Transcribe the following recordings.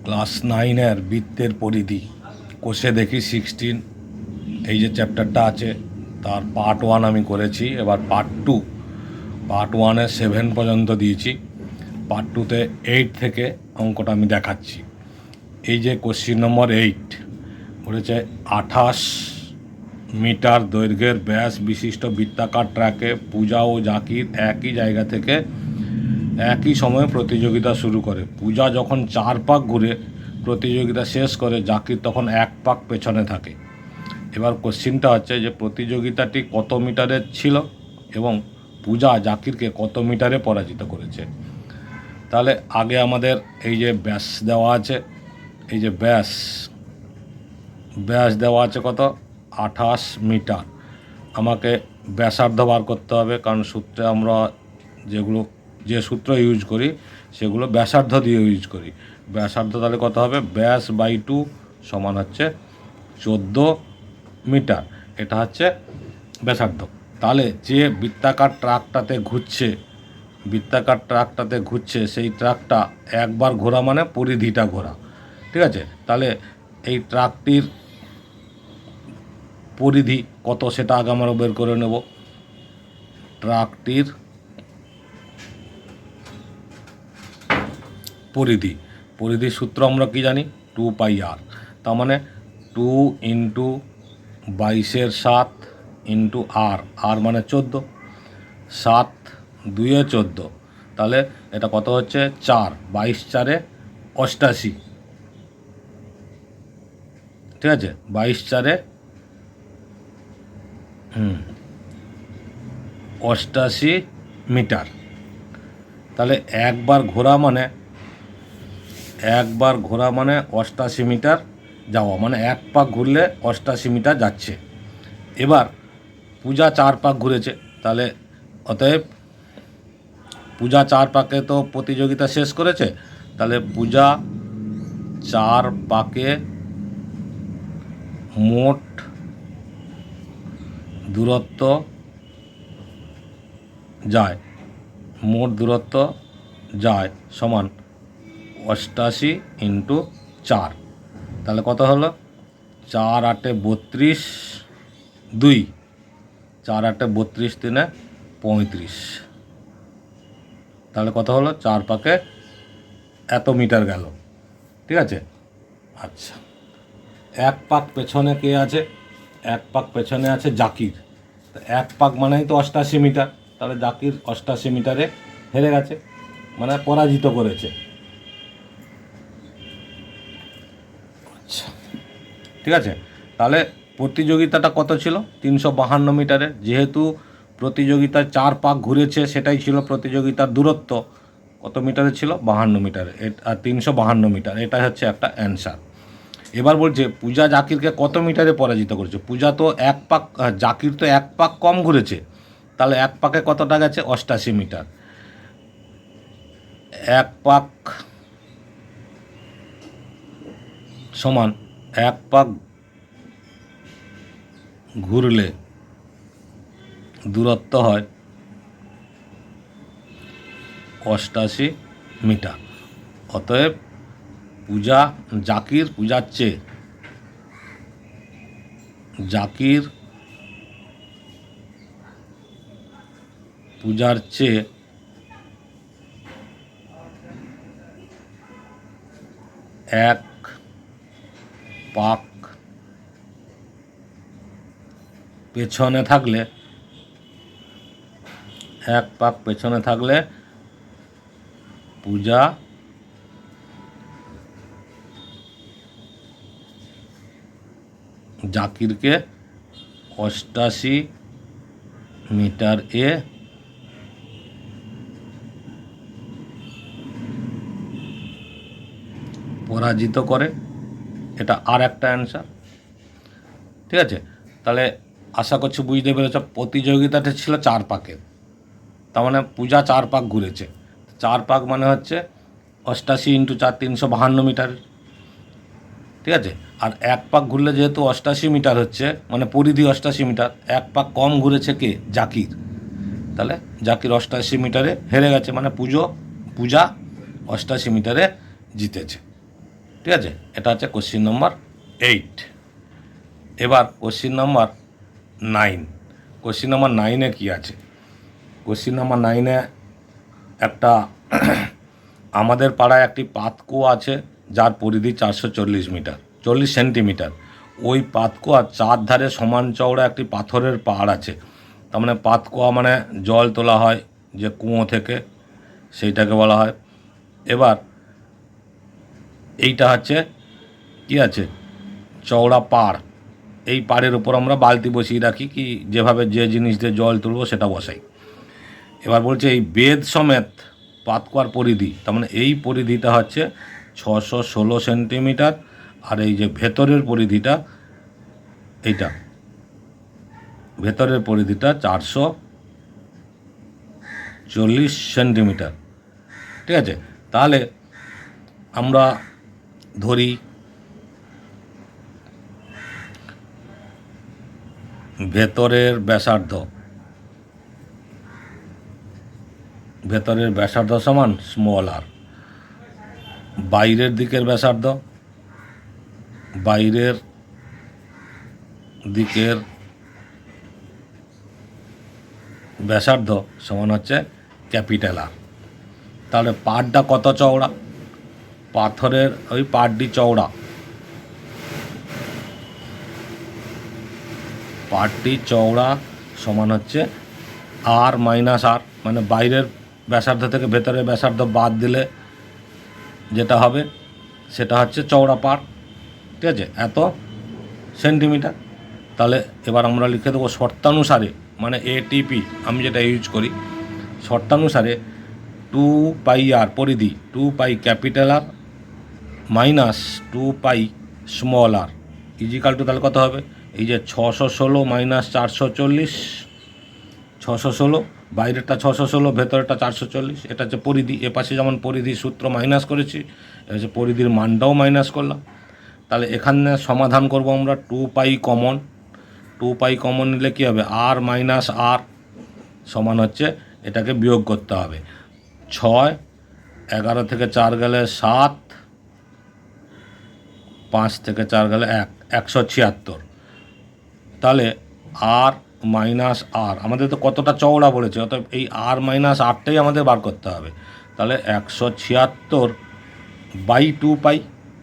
Class 9-এর বৃত্তের পরিধি কোষে দেখি 16, এই যে চ্যাপ্টারটা আছে তার পার্ট 1 আমি করেছি। এবার পার্ট 2, পার্ট 1-এ 7 পর্যন্ত দিয়েছি, পার্ট 2-তে 8 থেকে অঙ্কটা আমি দেখাচ্ছি। এই যে কোশ্চিন নম্বর 8 বলেছে 28 মিটার দৈর্ঘ্যের ব্যাস বিশিষ্ট বৃত্তাকার ট্র্যাকে পূজা ও জাকির একই জায়গা থেকে একই সময়ে প্রতিযোগিতা শুরু করে। পূজা যখন 4 পাক ঘুরে প্রতিযোগিতা শেষ করে, জাকির তখন 1 পাক পেছনে থাকে। এবার কোশ্চিনটা হচ্ছে যে প্রতিযোগিতাটি কত মিটারের ছিল এবং পূজা জাকিরকে কত মিটারে পরাজিত করেছে। তাহলে আগে আমাদের এই যে ব্যাস দেওয়া আছে, এই যে ব্যাস দেওয়া আছে কত, 28 মিটার। আমাকে ব্যাসার্ধ বার করতে হবে, কারণ সূত্রে আমরা যে সূত্র ইউজ করি সেগুলো ব্যাসার্ধ দিয়ে ইউজ করি। ব্যাসার্ধ তাহলে কত হবে, ব্যাস বাই 2 সমান হচ্ছে 14 মিটার। এটা হচ্ছে ব্যাসার্ধ। তাহলে যে বৃত্তাকার ট্রাকটাতে ঘুরছে সেই ট্রাকটা একবার ঘোরা মানে পরিধিটা ঘোরা, ঠিক আছে। তাহলে এই ট্রাকটির পরিধি কত সেটা আগে আমরা বের করে নেব। ট্রাকটির পরিধির সূত্র আমরা কি জানি, 2πr। তার মানে 2 × 22/7 × r মানে 14, 7 2 14। তাহলে এটা কত হচ্ছে 4, 22 4 88, ঠিক আছে, 22 4 88 মিটার। তাহলে একবার ঘোরা মানে 88 মিটার যাওয়া, মানে 1 পাক ঘুরলে 88 মিটার যাচ্ছে। এবার পূজা 4 পাক ঘুরেছে, তাহলে অতএব পূজা 4 পাকে তো প্রতিযোগিতা শেষ করেছে। তাহলে পূজা 4 পাকে মোট দূরত্ব যায় সমান 88 × 4। তাহলে কত হলো, 4 8 32, 2 4 8 32 3 35। তাহলে কত হলো, 4 পাকে এত মিটার গেল, ঠিক আছে। আচ্ছা, 1 পাক পেছনে কে আছে, 1 পাক পেছনে আছে জাকির। 1 পাক মানেই তো 88 মিটার। তাহলে জাকির 88 মিটারে হেরে গেছে, মানে পরাজিত করেছে। আচ্ছা, ঠিক আছে। তাহলে প্রতিযোগিতাটা কত ছিল, 352 মিটারের। যেহেতু প্রতিযোগিতায় 4 পাক ঘুরেছে, সেটাই ছিল প্রতিযোগিতার দূরত্ব। কত মিটারে ছিল, 52 মিটারে, আর 352 মিটার। এটা হচ্ছে একটা অ্যান্সার। এবার বলছে পূজা জাকিরকে কত মিটারে পরাজিত করেছে। পূজা তো 1 পাক, জাকির তো 1 পাক কম ঘুরেছে। তাহলে 1 পাকে কতটা গেছে, 88 মিটার। 1 পাক সমান 1 পাক ঘুরলে দূরত্ব হয় 88 মিটার। অতএব পূজার চেয়ে 1 পাক পেছনে থাকলে পূজা জাকিরকে 88 মিটার পরাজিত করে। এটা আর একটা অ্যান্সার, ঠিক আছে। তাহলে আশা করছি বুঝতে পেরেছ। প্রতিযোগিতাটা ছিল 4 পাকের, তার মানে পূজা 4 পাক ঘুরেছে। 4 পাক মানে হচ্ছে 88 × 4 352 মিটার, ঠিক আছে। আর 1 পাক ঘুরলে যেহেতু 88 মিটার হচ্ছে, মানে পরিধি 88 মিটার, 1 পাক কম ঘুরেছে কে, জাকির। তাহলে জাকির 88 মিটারে হেরে গেছে, মানে পূজা 88 মিটারে জিতেছে। ঠিক আছে, এটা হচ্ছে কোশ্চিন নম্বর 8। এবার কোশ্চিন নাম্বার 9। কোশ্চিন নাম্বার 9-এ কী আছে? কোশ্চিন নাম্বার 9-এ একটা আমাদের পাড়ায় একটি পাতকুয়া আছে যার পরিধি 440 মিটার 40 সেন্টিমিটার। ওই পাতকুয়ার চারধারে সমান চওড়া একটি পাথরের পাহাড় আছে। তার মানে পাতকুয়া মানে জল তোলা হয় যে কুয়ো থেকে, সেইটাকে বলা হয়। এবার এইটা হচ্ছে কি আছে, চওড়া পাড়। এই পাড়ের উপর আমরা বালতি বসিয়ে রাখি, কি যেভাবে যে জিনিস দিয়ে জল তুলবো সেটা বসাই। এবার বলছে এই বেদ সমেত পাতকুয়ার পরিধি, তার মানে এই পরিধিটা হচ্ছে 616 সেন্টিমিটার, আর এই যে ভেতরের পরিধিটা, এইটা ভেতরের পরিধিটা 440 সেন্টিমিটার। ঠিক আছে, তাহলে আমরা ধরি ভেতরের ব্যাসার্ধ সমান স্মল আর, বাইরের দিকের ব্যাসার্ধ সমান হচ্ছে ক্যাপিটাল আর। তাহলে পাড়টা কত চওড়া? পাথরের ওই পাড়টি চওড়া সমান হচ্ছে আর মাইনাস আর, মানে বাইরের ব্যাসার্ধ থেকে ভেতরের ব্যাসার্ধ বাদ দিলে যেটা হবে সেটা হচ্ছে চওড়া পাড়। ঠিক আছে, এত সেন্টিমিটার। তাহলে এবার আমরা লিখে দেবো শর্তানুসারে, মানে এটিপি আমি যেটা ইউজ করি, শর্তানুসারে 2 পাই আর পরিধি 2 pi capital R minus 2 pi small R equal to, তাহলে কত হবে? এই যে 616 মাইনাস 440, 616, বাইরেরটা 616, ভেতরেরটা 440, এটা হচ্ছে পরিধি। এপাশে যেমন পরিধির সূত্র মাইনাস করেছি, এটা হচ্ছে পরিধির মানটাও মাইনাস করলাম। তাহলে এখানে সমাধান করব আমরা 2 পাই কমন নিলে কী হবে? আর মাইনাস আর সমান হচ্ছে, এটাকে বিয়োগ করতে হবে 6, 11 থেকে 4 গেলে 7, 5 থেকে 4 গেলে 1, 176। তাহলে আর মাইনাস আর আমাদের তো কতটা চওড়া বলেছে, অর্থাৎ এই আর মাইনাস আরটাই আমাদের বার করতে হবে। তাহলে 176 বাই 2 পাই,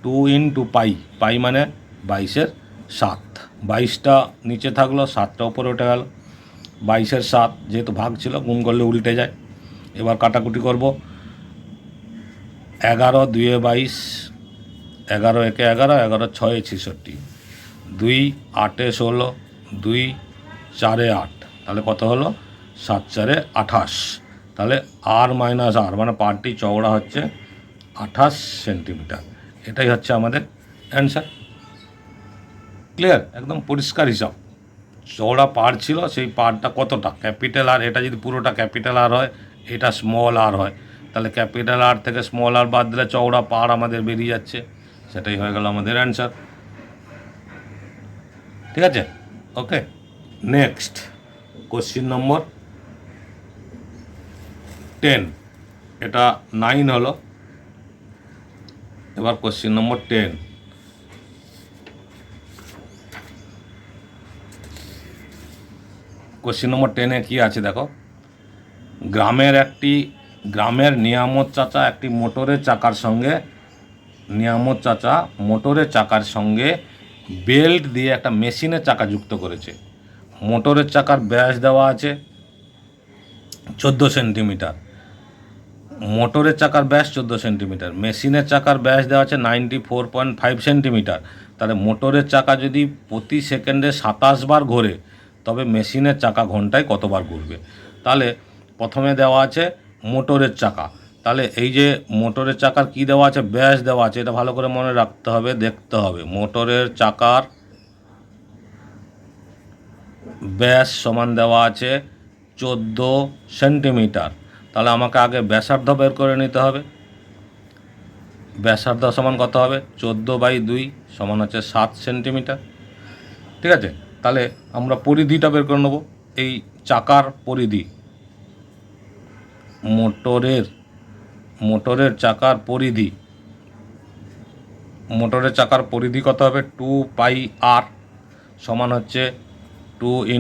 2 ইন্টু পাই মানে 22-এর 7, 22টা নিচে থাকলো, 7টা উপরে উঠে গেল। 22-এর 7 যেহেতু ভাগ ছিল, গুণ করলে উল্টে যায়। এবার কাটাকুটি করব, 11 2-এ 22, 11 1-এ 11, 11 6-এ 66, 2 8-এ 16, 2 4-এ 8, তাহলে কত হলো? 7 4-এ 28। তাহলে আর মাইনাস আর মানে পাড়টি চওড়া হচ্ছে 28 সেন্টিমিটার। এটাই হচ্ছে আমাদের অ্যান্সার। ক্লিয়ার, একদম পরিষ্কার হিসাব। চওড়া পাড় ছিল, সেই পাড়টা কতটা ক্যাপিটাল আর, এটা যদি পুরোটা ক্যাপিটাল আর হয়, এটা স্মল আর হয়, তাহলে ক্যাপিটাল আর থেকে স্মল আর বাদ দিলে চওড়া পাড় আমাদের বেরিয়ে যাচ্ছে, সেটাই হয়ে গেল আমাদের অ্যান্সার। ঠিক আছে, ওকে। নেক্সট কোশ্চিন নম্বর 10, এটা 9 হলো, এবার কোশ্চিন নম্বর 10। কোশ্চিন নম্বর 10-এ কী আছে দেখো, গ্রামের নিয়ামত চাচা একটি মোটরের চাকার সঙ্গে বেল্ট দিয়ে একটা মেশিনের চাকা যুক্ত করেছে। মোটরের চাকার ব্যাস দেওয়া আছে 14 সেন্টিমিটার, মোটরের চাকার ব্যাস 14 সেন্টিমিটার, মেশিনের চাকার ব্যাস দেওয়া আছে 94.5 সেন্টিমিটার। তাহলে মোটরের চাকা যদি প্রতি সেকেন্ডে 27 বার ঘোরে, তবে মেশিনের চাকা ঘন্টায় কতবার ঘুরবে? তাহলে প্রথমে দেওয়া আছে মোটরের চাকা, তাহলে এই যে মোটরের চাকার কি দেওয়া আছে, ব্যাস দেওয়া আছে, এটা ভালো করে মনে রাখতে হবে, দেখতে হবে। মোটরের চাকার ব্যাস সমান দেওয়া আছে 14 সেন্টিমিটার। তাহলে আমাকে আগে ব্যাসার্ধ বের করে নিতে হবে। ব্যাসার্ধ সমান কত হবে? 14/2 সমান হচ্ছে 7 সেন্টিমিটার। ঠিক আছে, তাহলে আমরা পরিধিটা বের করে নেব। এই চাকার পরিধি, মোটরের চাকার পরিধি মোটরের চাকার পরিধি কত হবে 2πr সমান হচ্ছে 2 ×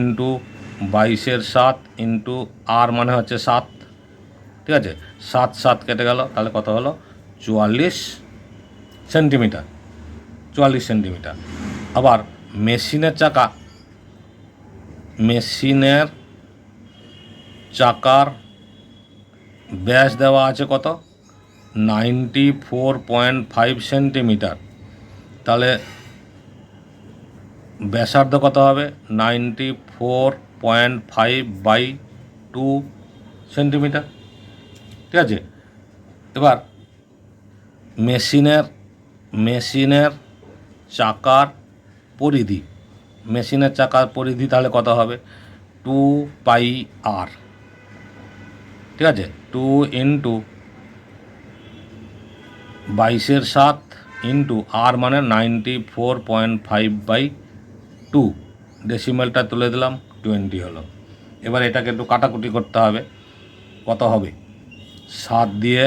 22 ইন্টু আর মানে হচ্ছে 7, ঠিক আছে। 7 7 কেটে গেল, তাহলে কত হলো 44 সেন্টিমিটার, 44 সেন্টিমিটার। আবার মেশিনের চাকার ব্যাস দেওয়া আছে কত 94.5 সেন্টিমিটার, তাহলে ব্যাসার্ধ কত হবে 94.5/2 সেন্টিমিটার, ঠিক আছে। এবার মেশিনের চাকার পরিধি তাহলে কত হবে 2πr, ঠিক আছে। 2 × 22 ইন্টু আর মানে 94.5/2, ডেসিমেলটা তুলে দিলাম 20 হলো। এবার এটাকে একটু কাটাকুটি করতে হবে, কত হবে 7 দিয়ে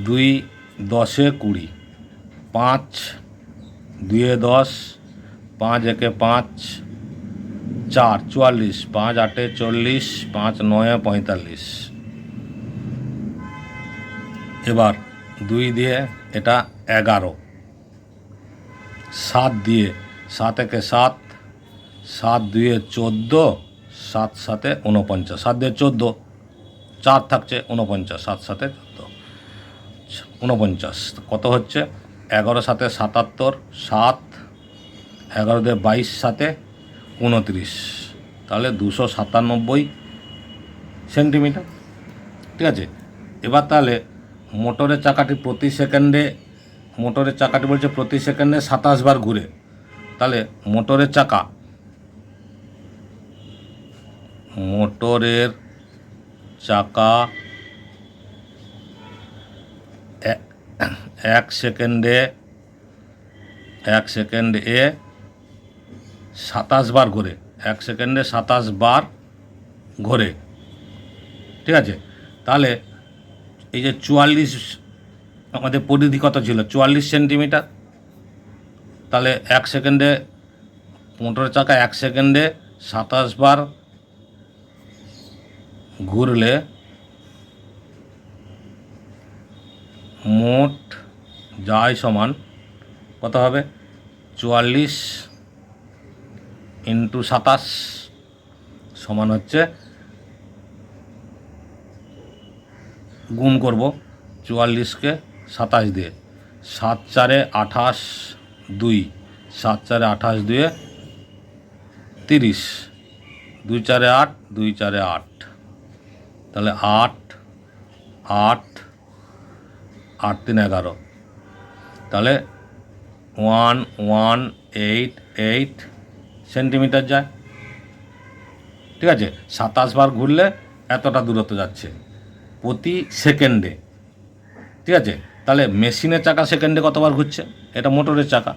2 10 20, 5 2 10, 5 1 5, 4 44, 5 8 40, 5 9 45। এবার 2 দিয়ে এটা 11, 7 দিয়ে 7 1 7, 7 2 14, 7 7 49, 7 দিয়ে 14, 4 থাকছে 49, 7 7 14, 49 কত হচ্ছে 11 7 77, 7 11 দিয়ে 22, 7 29, তাহলে 297 সেন্টিমিটার, ঠিক আছে। এবার তাহলে মোটরের চাকাটি প্রতি সেকেন্ডে বলছে প্রতি সেকেন্ডে 27 বার ঘুরে, তাহলে মোটরের চাকা এক সেকেন্ডে 27 বার ঘোরে, 1 সেকেন্ডে 27 বার ঘোরে, ঠিক আছে। তাহলে এই যে 44 আমাদের পরিধি কত ছিল 44 সেন্টিমিটার, তাহলে 1 সেকেন্ডে মোটরের চাকা 1 সেকেন্ডে 27 বার ঘুরলে মোট যায় সমান কত হবে 44 × 27 সমান হচ্ছে, গুণ করব 44কে 27 দিয়ে, 7 4 28 2, 7 4 28 2 30, 2 4 8, 2 4 8, তাহলে 8 8 8 3 11, তাহলে 1188 সেন্টিমিটার যায়, ঠিক আছে। 27 বার ঘুরলে এতটা দূরত্ব যাচ্ছে প্রতি সেকেন্ডে, ঠিক আছে। তাহলে মেশিনের চাকা সেকেন্ডে কতবার ঘুরছে, এটা মোটরের চাকা,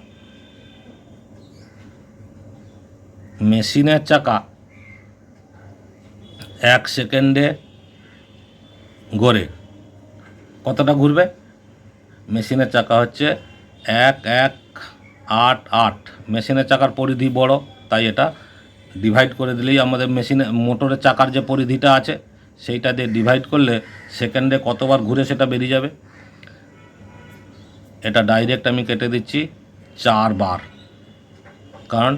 মেশিনের চাকা 1 সেকেন্ডে ঘোরে কতটা ঘুরবে, মেশিনের চাকা হচ্ছে 1188, মেশিনের চাকার পরিধি বড়, তাই এটা ডিভাইড করে দিলেই আমাদের মোটরের চাকার যে পরিধিটা আছে সেইটা দিয়ে ডিভাইড করলে সেকেন্ডে কতবার ঘুরে সেটা বেরিয়ে যাবে। এটা ডাইরেক্ট আমি কেটে দিচ্ছি 4 বার, কারণ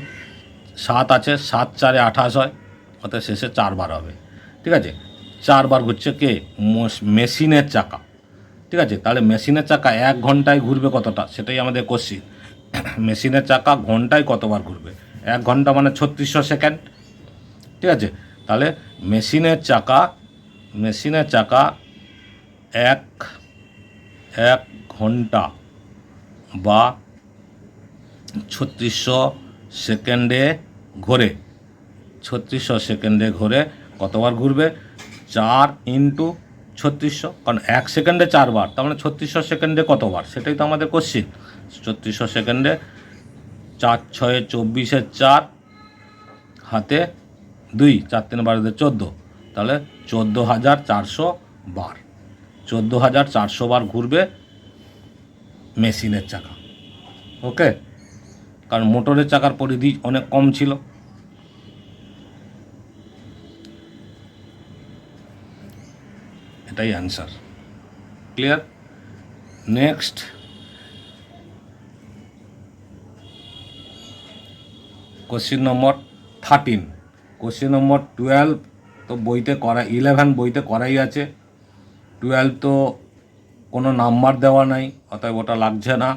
7 আছে, 7 4 28 হয়, অর্থাৎ শেষে 4 বার হবে, ঠিক আছে। 4 বার ঘুরছে কে মেশিনের চাকা, ঠিক আছে। তাহলে মেশিনের চাকা 1 ঘন্টায় ঘুরবে কতটা সেটাই আমাদের কোশ্চিন। মেশিনের চাকা ঘন্টায় কতবার ঘুরবে, 1 ঘন্টা মানে 3600 সেকেন্ড, ঠিক আছে। তাহলে মেশিনের চাকা 1 ঘন্টা বা 3600 সেকেন্ডে ঘোরে, 3600 সেকেন্ডে ঘোরে কতবার ঘুরবে 4 × 3600, কারণ 1 সেকেন্ডে 4 বার, তার মানে 3600 সেকেন্ডে কতবার সেটাই তো আমাদের কোশ্চিন। 3600 সেকেন্ডে 4 6 24 4 হাতে 2, 4 3 12 14, তাহলে 14400 বার, 14400 বার ঘুরবে মেশিনের চাকা। ওকে, কারণ মোটরের চাকার পরিধি অনেক কম ছিল। এটাই answer. Clear? Next, question number 13। Question number 12 তো বইতে করা, 11 বইতে করাই আছে, 12 তো কোনো নাম্বার দেওয়া নাই, অতএব ওটা লাগছে না,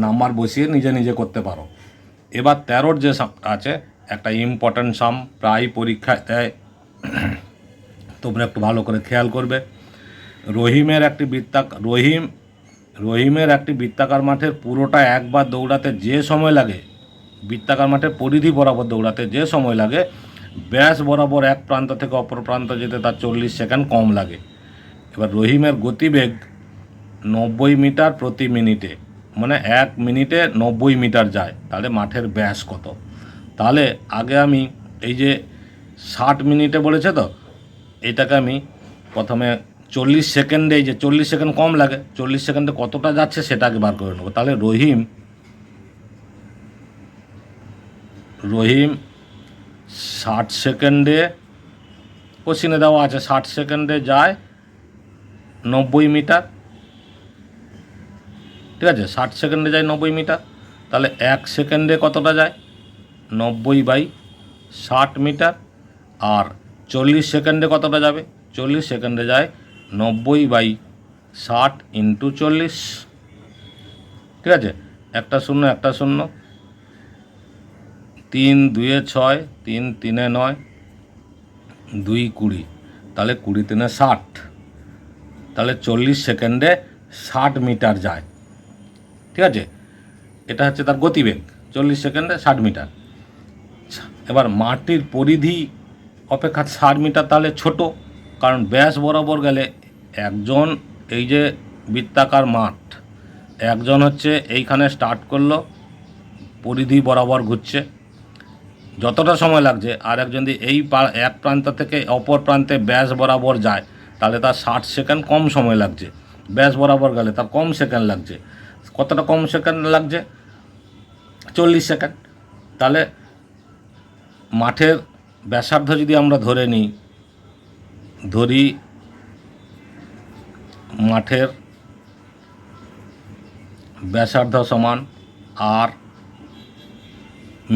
নাম্বার বসিয়ে নিজে নিজে করতে পারো। এবার 13 যে সামটা আছে একটা ইম্পর্ট্যান্ট সাম, প্রায় পরীক্ষায় দেয়, তোমরা একটু ভালো করে খেয়াল করবে। রহিমের একটি বৃত্তাকার মাঠের পুরোটা একবার দৌড়াতে যে সময় লাগে, বৃত্তাকার মাঠের পরিধি বরাবর দৌড়াতে যে সময় লাগে, ব্যাস বরাবর এক প্রান্ত থেকে অপর প্রান্ত যেতে তার 40 সেকেন্ড কম লাগে। এবার রহিমের গতিবেগ 90 মিটার প্রতি মিনিটে, মানে 1 মিনিটে 90 মিটার যায়, তাহলে মাঠের ব্যাস কত? তাহলে আগে আমি এই যে 60 মিনিটে বলেছে, তো এটাকে আমি প্রথমে 40 সেকেন্ডে, এই যে 40 সেকেন্ড কম লাগে, 40 সেকেন্ডে কতটা যাচ্ছে সেটা আগে বার করে নেবো। তাহলে রহিম 60 সেকেন্ডে, কোশ্চিনে দেওয়া আছে 60 সেকেন্ডে যায় 90 মিটার। ঠিক আছে, 60 সেকেন্ডে যায় 90 মিটার, তাহলে 1 সেকেন্ডে কতটা যায়? 90/60 মিটার। আর 40 সেকেন্ডে কতটা যাবে? 40 সেকেন্ডে যায় 90/60 × 40। ঠিক আছে, একটা শূন্য একটা শূন্য, 3 2 6, 3 3 9, 2 20, তাহলে 20 3 60, তাহলে 40 সেকেন্ডে 60 মিটার যায়। ঠিক আছে, এটা হচ্ছে তার গতিবেগ, 40 সেকেন্ডে 60 মিটার। এবার মাটির পরিধি অপেক্ষা 60 মিটার তাহলে ছোট, কারণ ব্যাস বরাবর গেলে একজন, এই যে বৃত্তাকার মাঠ, একজন হচ্ছে এইখানে স্টার্ট করলো, পরিধি বরাবর ঘুরছে, যতটা সময় লাগছে, আর একজন যদি এই এক প্রান্ত থেকে অপর প্রান্তে ব্যাস বরাবর যায়, তাহলে তার 60 সেকেন্ড কম সময় লাগছে। ব্যাস বরাবর গেলে তার কম সেকেন্ড লাগছে। কতটা কম সেকেন্ড লাগছে? 40 সেকেন্ড। তাহলে মাঠের ব্যাসার্ধ যদি আমরা ধরি মাঠের ব্যাসার্ধ সমান আর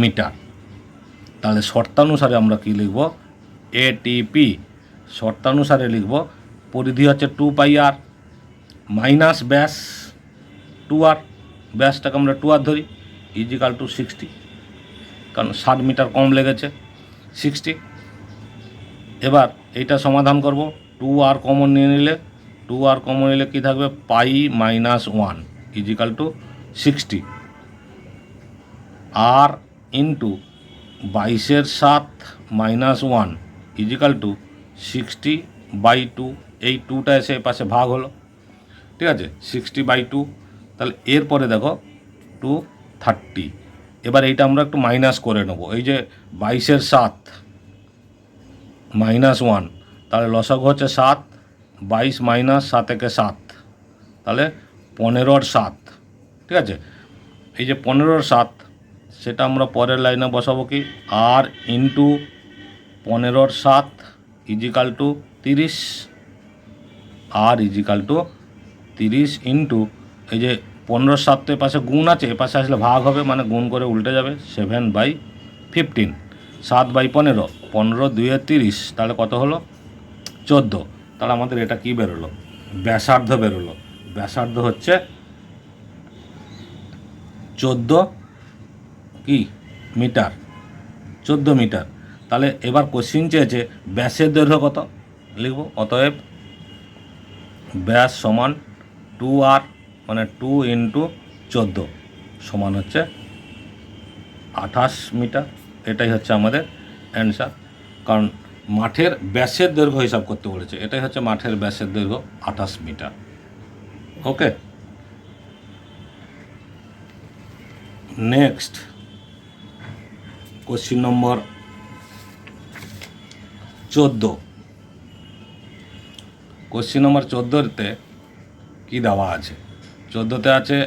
মিটার, তাহলে শর্তানুসারে আমরা কি লিখব? এটিপি। শর্তানুসারে লিখব পরিধি হচ্ছে 2πr মাইনাস ব্যাস 2r, ব্যাসটাকে আমরা 2r ধরি, = 60, কারণ 60 মিটার কম লেগেছে, 60। এবার এইটা সমাধান করব, 2r কমন নিয়ে নিলে, 2r কমন নিলে কী থাকবে? π-1 = 60, আর ইন্টু 22/7 - 1 = 60/2। এই 2টা এসে পাশে ভাগ হলো। ঠিক আছে, 60/2। তাহলে এরপরে দেখো 230। এবার এইটা আমরা একটু মাইনাস করে নেব। এই যে 22/7 - 1, তাহলে লসাগু হচ্ছে 7, 22 - 7 × 7, তাহলে 15/7। ঠিক আছে, এই যে 15/7, সেটা আমরা পরের লাইনে বসাবো কি? আর ইন্টু 15/7 = 30, আর = 30 ইন্টু, এই যে 15/7 তো এপাশে গুণ আছে, এপাশে আসলে ভাগ হবে, মানে গুণ করে উল্টে যাবে, 7/15, 7/15, 15 2 30, তাহলে কত হলো? 14। তাহলে আমাদের এটা কি বেরোলো? ব্যাসার্ধ বেরোলো। ব্যাসার্ধ হচ্ছে 14 কি মিটার, 14 মিটার। তাহলে এবার কোশ্চিন চেয়েছে ব্যাসের দৈর্ঘ্য কত, লিখব। অতএব ব্যাস সমান 2r, মানে 2 × 14 সমান হচ্ছে 28 মিটার। এটাই হচ্ছে আমাদের অ্যান্সার, কারণ মাঠের ব্যাসের দৈর্ঘ্য হিসাব করতে বলেছে। এটাই হচ্ছে মাঠের ব্যাসের দৈর্ঘ্য, 28 metre. Okay, next question number 14। Question number 14তে কী দেওয়া আছে? 14তে আছে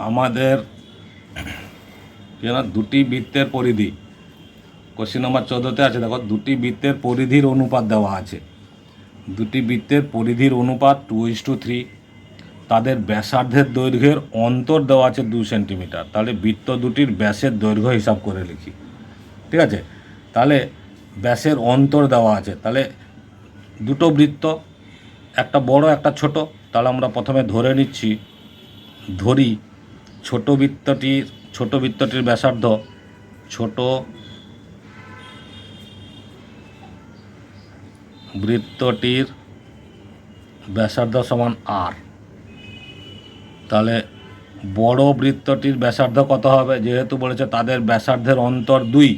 আমাদের দুটি বৃত্তের পরিধি। কোশ্চেন নাম্বার 14তে আছে, দেখো দুটি বৃত্তের পরিধির অনুপাত দেওয়া আছে। দুটি বৃত্তের পরিধির অনুপাত 2:3। তাদের ব্যাসার্ধের দৈর্ঘ্যের অন্তর দেওয়া আছে 2 সেন্টিমিটার। তাহলে বৃত্ত দুটির ব্যাসের দৈর্ঘ্য হিসাব করে লিখি, ঠিক আছে। তাহলে ব্যাসের অন্তর দেওয়া আছে, তাহলে দুটো বৃত্ত, একটা বড় একটা ছোট। তাহলে আমরা প্রথমে ধরি ছোট বৃত্তটির ব্যাসার্ধ, ছোট বৃত্তটির ব্যাসার্ধ সমান আর। তাহলে বড় বৃত্তটির ব্যাসার্ধ কত হবে? যেহেতু বলেছে তাদের ব্যাসার্ধের অন্তর 2,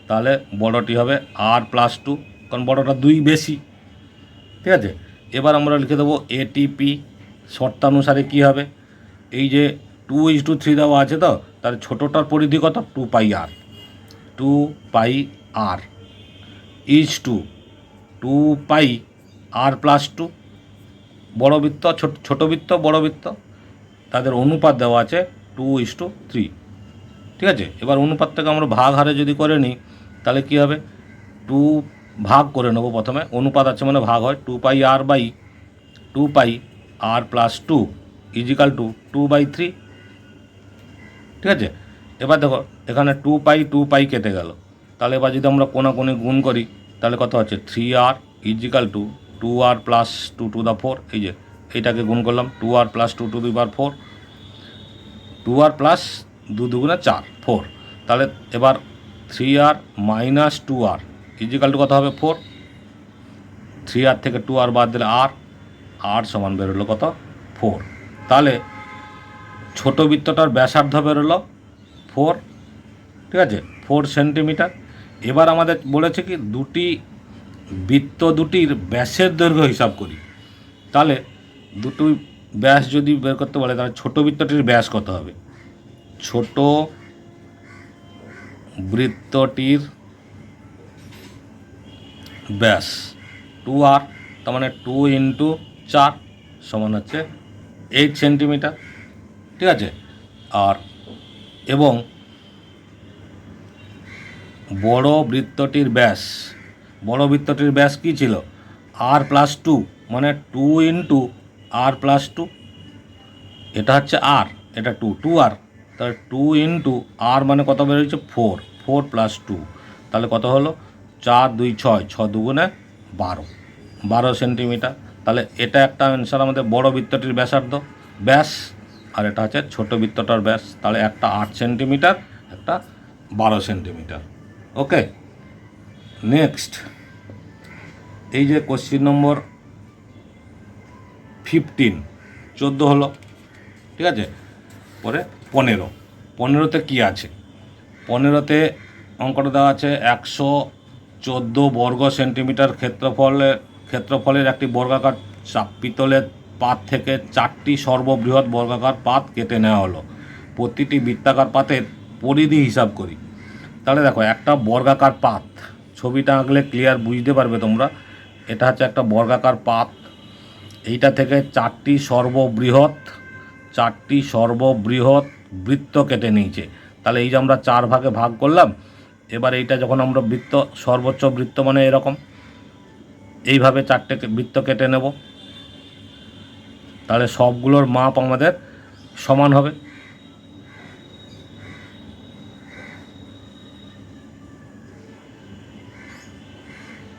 তাহলে বড়টি হবে r+2, কারণ বড়টা 2 বেশি, ঠিক আছে। এবার আমরা লিখে দেবো এটিপি। শর্তানুসারে কী হবে? এই যে 2:3 দেওয়া আছে, তো তাহলে ছোটোটার পরিধি কত? 2πr। 2πr is two 2πr+2। বড় বৃত্ত ছোট বৃত্ত, বড় বৃত্ত, তাদের অনুপাত দেওয়া আছে 2:3, ঠিক আছে। এবার অনুপাতটাকে আমরা ভাগ হারে যদি করে নিই, তাহলে কী হবে? 2 ভাগ করে নেবো প্রথমে, অনুপাত আছে মানে ভাগ হয়। 2πr+2 ইজিক্যাল টু 2/3, ঠিক আছে। এবার দেখো এখানে 2π কেটে গেল। তাহলে এবার যদি আমরা কোনাকুনি গুণ করি, তাহলে কত হচ্ছে? 3r is equal two 2r+2⁴। এই যে এইটাকে গুণ করলাম, 2r+2⁴, 2r+2 × 4। তাহলে এবার 3r - 2r ইজিক্যাল টু কত হবে? 4। 3r থেকে 2r বাদ দিলে r সমান বেরোলো কত? 4। তাহলে ছোট বৃত্তটার ব্যাসার্ধ বেরোলো 4, ঠিক আছে, 4 সেন্টিমিটার। এবার আমাদের বলেছে কি বৃত্ত দুটির ব্যাসের দৈর্ঘ্য হিসাব করি। তাহলে দুটো ব্যাস যদি বের করতে বলে, তাহলে ছোট বৃত্তটির ব্যাস কত হবে? ছোট বৃত্তটির ব্যাস 2r, তার মানে 2 × 4 সমান হচ্ছে 8 সেন্টিমিটার, ঠিক আছে। আর এবং বড় বৃত্তটির ব্যাস কী ছিল? r+2, মানে 2 × r+2। এটা হচ্ছে r, এটা 2r, তাহলে 2 × r মানে কত বেরোচ্ছে? 4+2, তাহলে কত হলো? 4 2 6, 6 2 × 12 সেন্টিমিটার। তাহলে এটা একটা অ্যান্সার আমাদের বড় বৃত্তটির ব্যাস, আর এটা হচ্ছে ছোট বৃত্তটার ব্যাস। তাহলে একটা 8 সেন্টিমিটার, একটা 12 সেন্টিমিটার। ওকে, নেক্সট এই যে কোশ্চিন নম্বর 15, 14 হলো, ঠিক আছে। পরে 15তে কী আছে? 15তে অঙ্কটা দেওয়া আছে 114 বর্গ সেন্টিমিটার ক্ষেত্রফলের একটি বর্গাকার পিতলের পাত থেকে 4টি সর্ববৃহৎ বর্গাকার পাত কেটে নেওয়া হলো। প্রতিটি বৃত্তাকার পাতের পরিধি হিসাব করি। তাহলে দেখো একটা বর্গাকার পাত, ছবিটা আঁকলে ক্লিয়ার বুঝতে পারবে তোমরা। এটা হচ্ছে একটা বর্গাকার পাত, এইটা থেকে 4টি সর্ববৃহৎ বৃত্ত কেটে নিয়েছে। তাহলে এই যে আমরা 4 ভাগে ভাগ করলাম, এবার এইটা যখন আমরা সর্বোচ্চ বৃত্ত মানে এরকম এইভাবে 4টে বৃত্ত কেটে নেব, তাহলে সবগুলোর মাপ আমাদের সমান হবে।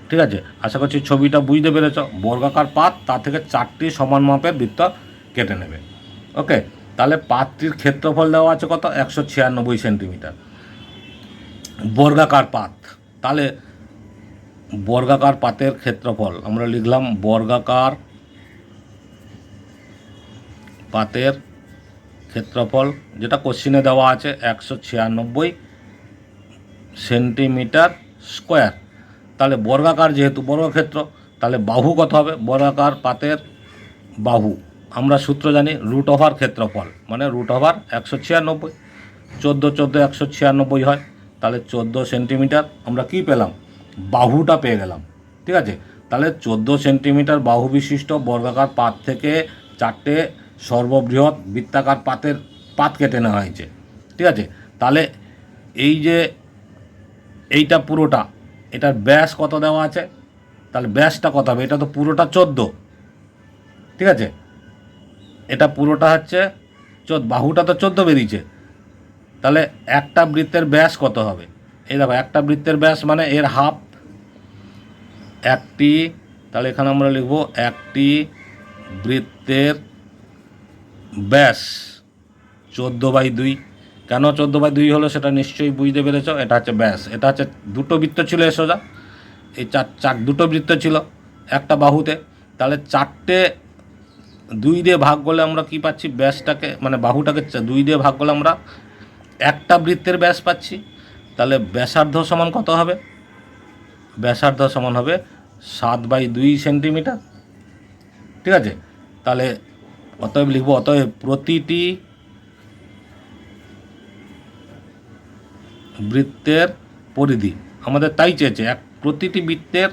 ঠিক আছে, আশা করছি ছবিটা বুঝতে পেরেছ। বর্গাকার পাত, তা থেকে 4টি সমান মাপের বৃত্ত কেটে নেবে। ওকে, তাহলে পাতটির ক্ষেত্রফল দেওয়া আছে কত? 196 সেন্টিমিটার। বর্গাকার পাত, তাহলে বর্গাকার পাতের ক্ষেত্রফল আমরা লিখলাম, বর্গাকার পাতের ক্ষেত্রফল যেটা কোশ্চিনে দেওয়া আছে 196 সেন্টিমিটার স্কোয়ার। তাহলে বর্গাকার যেহেতু বর্গক্ষেত্র, তাহলে বাহু কত হবে? বর্গাকার পাতের বাহু আমরা সূত্র জানি, √ওভার ক্ষেত্রফল মানে √ওভার 196। 14 196 হয়, তাহলে 14 সেন্টিমিটার আমরা কি পেলাম? বাহুটা পেয়ে গেলাম, ঠিক আছে। তাহলে 14 সেন্টিমিটার বাহু বিশিষ্ট বর্গাকার পাত থেকে 4টে সর্ববৃহৎ বৃত্তাকার পাত কেটে নেওয়া হয়েছে। ঠিক আছে, তাহলে এই যে এইটা পুরোটা, এটার ব্যাস কত দেওয়া আছে, তাহলে ব্যাসটা কত হবে, এটা তো পুরোটা 14। ঠিক আছে, এটা পুরোটা হচ্ছে বাহুটা তো 14 বেরিয়েছে, তাহলে একটা বৃত্তের ব্যাস কত হবে, এই দেখো একটা বৃত্তের ব্যাস মানে এর হাফ। একটি, তাহলে এখানে আমরা লিখব একটি বৃত্তের ব্যাস 14/2। কেন 14/2 হলো সেটা নিশ্চয়ই বুঝতে পেরেছ। এটা হচ্ছে ব্যাস, এটা হচ্ছে দুটো বৃত্ত ছিল সোজা, এই দুটো বৃত্ত ছিল একটা বাহুতে, তাহলে 4টে 2 দিয়ে ভাগ করলে আমরা কি পাচ্ছি, ব্যাসটাকে মানে বাহুটাকে 2 দিয়ে ভাগ করলে আমরা একটা বৃত্তের ব্যাস পাচ্ছি। তাহলে ব্যাসার্ধ সমান কত হবে, ব্যাসার্ধ সমান হবে 7/2 সেন্টিমিটার। ঠিক আছে, তাহলে অতএব লিখব, অতএব প্রতিটি বৃত্তের পরিধি, আমাদের তাই চেয়েছে, প্রতিটি বৃত্তের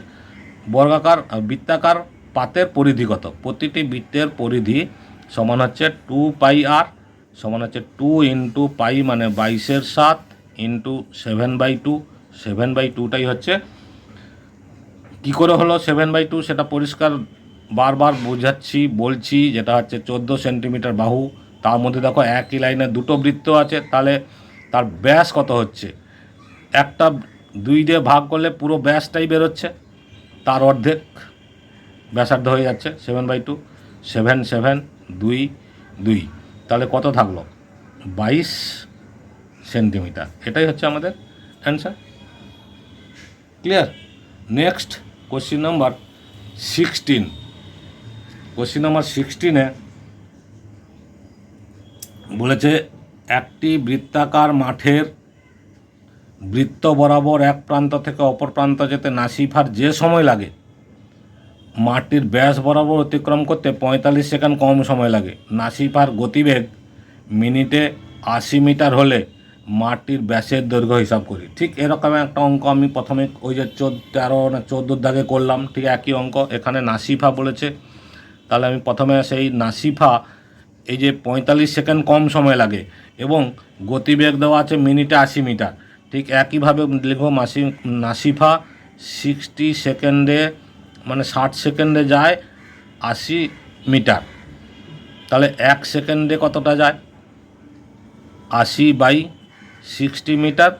বৃত্তাকার পাতের পরিধি কত, প্রতিটি বৃত্তের পরিধি সমান হচ্ছে 2πr, সমান হচ্ছে 2 × π মানে 22/7 × 7/2। 7/2টাই হচ্ছে, কী করে হলো 7/2 সেটা পরিষ্কার বারবার বোঝাচ্ছি বলছি, যেটা হচ্ছে 14 সেন্টিমিটার বাহু, তার মধ্যে দেখো একই লাইনে দুটো বৃত্ত আছে, তাহলে তার ব্যাস কত হচ্ছে, একটা 2 দিয়ে ভাগ করলে পুরো ব্যাসটাই বেরোচ্ছে, তার অর্ধেক ব্যাসার্ধ হয়ে যাচ্ছে 7/2। 7 7 2 2, তাহলে কত থাকলো 22 সেন্টিমিটার। এটাই হচ্ছে আমাদের answer. Clear? Next question number 16। Question number 16-এ বলেছে একটি বৃত্তাকার মাঠের বৃত্ত বরাবর এক প্রান্ত থেকে অপর প্রান্ত যেতে নাসিফার যে সময় লাগে, মাঠটির ব্যাস বরাবর অতিক্রম করতে 45 সেকেন্ড কম সময় লাগে। নাসিফার গতিবেগ মিনিটে 80 মিটার হলে মাঠটির ব্যাসের দৈর্ঘ্য হিসাব করি। ঠিক এরকম একটা অঙ্ক আমি প্রথমে ওই যে 13 না 14 দাগে করলাম, ঠিক একই অঙ্ক এখানে নাসিফা বলেছে। তাহলে আমি প্রথমে সেই নাসিফা, এই যে 45 সেকেন্ড কম সময় লাগে এবং গতিবেগ দেওয়া আছে মিনিটে 80 মিটার, ঠিক একইভাবে লিখব নাসিফা 60 সেকেন্ডে মানে 60 সেকেন্ডে যায় 80 মিটার। তাহলে 1 সেকেন্ডে কতটা যায়, 80/60 মিটার,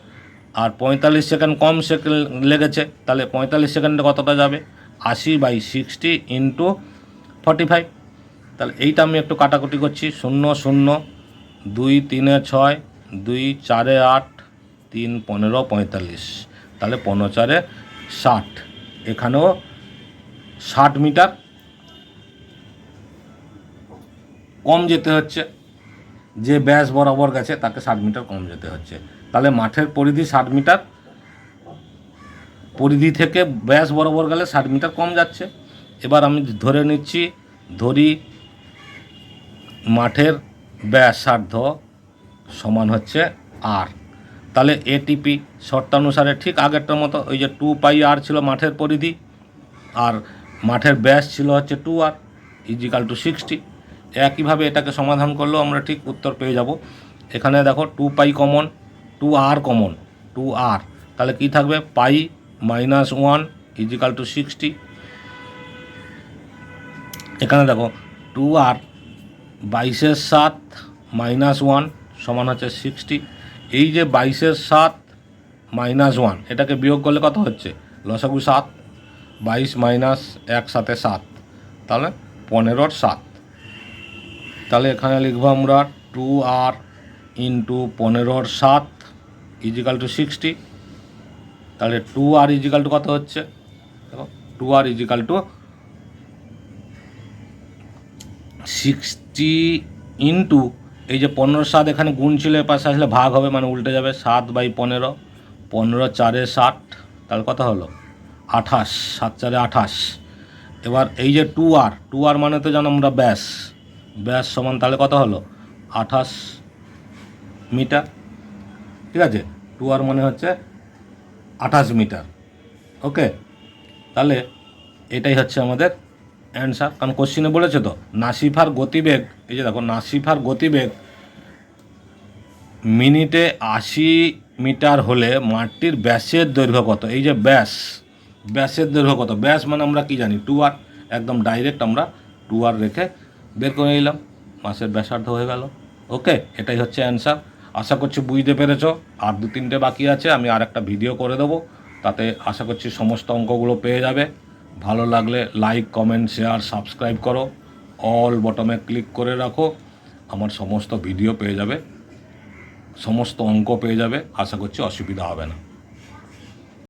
আর 45 সেকেন্ড কম সেকেন্ড লেগেছে, তাহলে 45 সেকেন্ডে কতটা যাবে, 80/60 × 45। তাহলে এইটা আমি একটু কাটাকুটি করছি, 0 0 2 3 6 2 4 8 3 15 45, তাহলে 15 4 60, এখানেও 60 মিটার কম যেতে হচ্ছে, যে ব্যাস বরাবর গেছে তাকে 60 মিটার কম যেতে হচ্ছে। তাহলে মাঠের পরিধি 60 মিটার, পরিধি থেকে ব্যাস বরাবর গেলে 60 মিটার কম যাচ্ছে। এবার আমি ধরি মাঠের ব্যাসার্ধ সমান হচ্ছে আর, তাহলে এটিপি শর্তানুসারে ঠিক আগেরটার মতো, ওই যে 2πr ছিল মাঠের পরিধি, আর মাঠের ব্যাস ছিল হচ্ছে 2r = 60। একইভাবে এটাকে সমাধান করলেও আমরা ঠিক উত্তর পেয়ে যাব। এখানে দেখো 2π কমন, 2r কমন, 2r, তাহলে কি থাকবে, π - 1 = 60। এখানে দেখো 2r 22/7 - 1 সমান হচ্ছে 60। এই যে 22/7 - 1 এটাকে বিয়োগ করলে কত হচ্ছে, লসাগু 7, 22 - 1 7 7, তাহলে 15/7। তাহলে এখানে লিখবো আমরা 2r × 15/7 = 60। তাহলে 2r = কত হচ্ছে, দেখো 2r = 60 ইন্টু এই যে 15/7 এখানে গুণ ছিল, এ পাশে আসলে ভাগ হবে মানে উল্টে যাবে, 7/15, 15 4 60, তাহলে কত হলো 28, 7 4 28। এবার এই যে 2r মানে তো জানো আমরা ব্যাস সমান, তাহলে কত হলো 28 মিটার। ঠিক আছে, 2r মানে হচ্ছে 28 মিটার। ওকে, তাহলে এটাই হচ্ছে আমাদের অ্যান্সার, কারণ কোশ্চিনে বলেছে তো নাসিফার গতিবেগ, এই যে দেখো নাসিফার গতিবেগ মিনিটে 80 মিটার হলে মাঠটির ব্যাসের দৈর্ঘ্য কত? এই যে ব্যাসের দৈর্ঘ্য কত? ব্যাস মানে আমরা কি জানি 2r, একদম ডাইরেক্ট আমরা 2r রেখে বের করে নিলাম, মাসের ব্যাসার্ধ হয়ে গেল। ওকে, এটাই হচ্ছে অ্যান্সার। আশা করছি বুঝতে পেরেছ। আর 2-3টে বাকি আছে, আমি আর একটা ভিডিও করে দেবো, তাতে আশা করছি সমস্ত অঙ্কগুলো পেয়ে যাবে। ভালো লাগলে লাইক, কমেন্ট, শেয়ার, সাবস্ক্রাইব করো, অল বটমে ক্লিক করে রাখো, আমার সমস্ত ভিডিও পেয়ে যাবে, সমস্ত অঙ্ক পেয়ে যাবে। আশা করছি অসুবিধা হবে না।